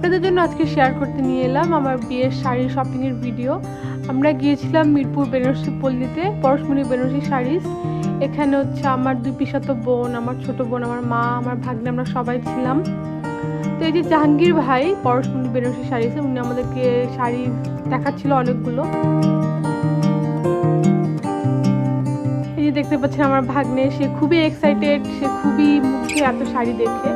আপনাদের জন্য আজকে শেয়ার করতে নিয়ে এলাম আমার বিয়ের শাড়ি শপিংয়ের ভিডিও। আমরা গিয়েছিলাম মিরপুর বেনারসি পল্লীতে, পরশমণি বেনারসি শাড়িজ। এখানে হচ্ছে আমার দুই পিসাতো বোন, আমার ছোট বোন, আমার মা, আমার ভাগ্নে, আমরা সবাই ছিলাম। তো এই যে জাহাঙ্গীর ভাই পরশমণি বেনারসি শাড়িজে, উনি আমাদেরকে শাড়ি দেখাচ্ছিল অনেকগুলো। এই যে দেখতে পাচ্ছেন আমার ভাগ্নে, সে খুবই এক্সাইটেড, সে খুবই মুগ্ধ এত শাড়ি দেখে।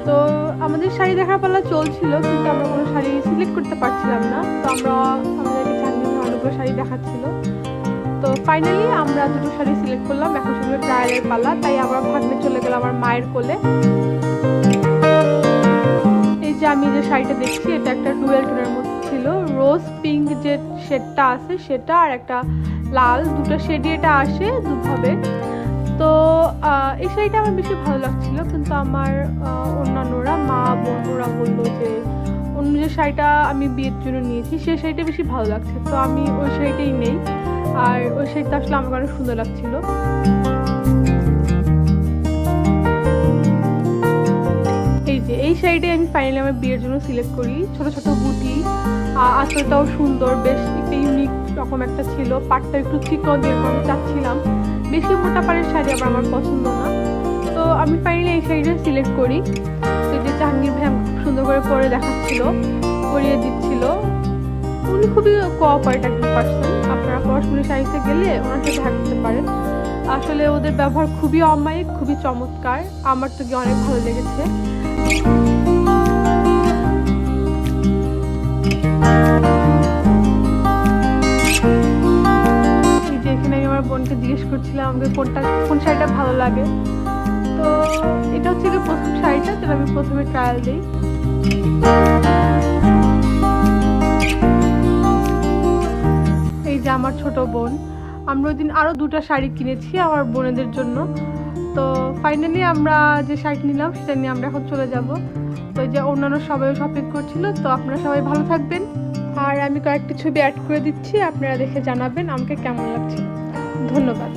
তো আমাদের শাড়ি দেখার পালা চলছিল, কিন্তু আমরা কোনো শাড়ি সিলেক্ট করতে পারছিলাম না। তো আমাদেরকে জাহাঙ্গীর ভাই অনেকগুলো শাড়ি দেখাচ্ছিল। তো ফাইনালি আমরা দুটো শাড়ি সিলেক্ট করলাম, এখন সেগুলো ট্রায়ালের পালা। তাই আমরা ভাগ্নে চলে গেলাম আমার মায়ের কোলে। এই যে আমি যে শাড়িটা দেখছি, এটা একটা ডুয়েল টোনের মধ্যে ছিল, রোজ পিঙ্ক যে শেডটা আছে সেটা, আর একটা লাল, দুটো শেডই এটা আসে দুভাবে। তো এই শাড়িটা আমার বেশি ভালো লাগছিল, কিন্তু আমার অন্যান্যরা, মা বোন, ওরা বললো যে অন্য যে শাড়িটা আমি বিয়ের জন্য নিয়েছি সেই শাড়িটা বেশি ভালো লাগছে। তো আমি ওই শাড়িটাই নেই, আর ওই শাড়িটা আসলে আমার অনেক সুন্দর লাগছিল। এই শাড়িটাই আমি ফাইনালি আমার বিয়ের জন্য সিলেক্ট করি। ছোট ছোট বুটি, আঁচলটাও সুন্দর, বেশ একটা ইউনিক রকম একটা ছিল। পাটটা একটু চিকন যেরকম আমি চাচ্ছিলাম, বেশি মোটা পাড়ের শাড়ি আবার আমার পছন্দ না। তো আমি ফাইনালি এই শাড়িটা সিলেক্ট করি। তো যে জাহাঙ্গীর ভাই আমাকে খুব সুন্দর করে পরে দেখাচ্ছিল, পরিয়ে দিচ্ছিল। উনি খুবই কোঅপারেটিভ একজন পার্সন। আপনারা পরশমণি শাড়িতে গেলে ওনার সাথে দেখা করতে পারেন। আসলে ওদের ব্যবহার খুবই অমায়িক, খুবই চমৎকার। আমার তো গিয়ে অনেক ভালো লেগেছে। এখানে আমি আমার বোনকে জিজ্ঞেস করছিলাম আমাকে কোন শাড়িটা ভালো লাগে। তো এটা হচ্ছে কি প্রথম শাড়িটা, যেটা আমি প্রথমে ট্রায়াল দিই। এই যে আমার ছোট বোন, আমরা ওই দিন আরো দুটো শাড়ি কিনেছি আমার বোনেদের জন্য। তো ফাইনালি আমরা যে শাড়ি নিলাম সেটা নিয়ে আমরা এখন চলে যাব। তো এই যে অন্যান্য সবাই শপিং করছিল। তো আপনারা সবাই ভালো থাকবেন, আর আমি কয়েকটি ছবি অ্যাড করে দিচ্ছি, আপনারা দেখে জানাবেন আমাকে কেমন লাগছে। ধন্যবাদ।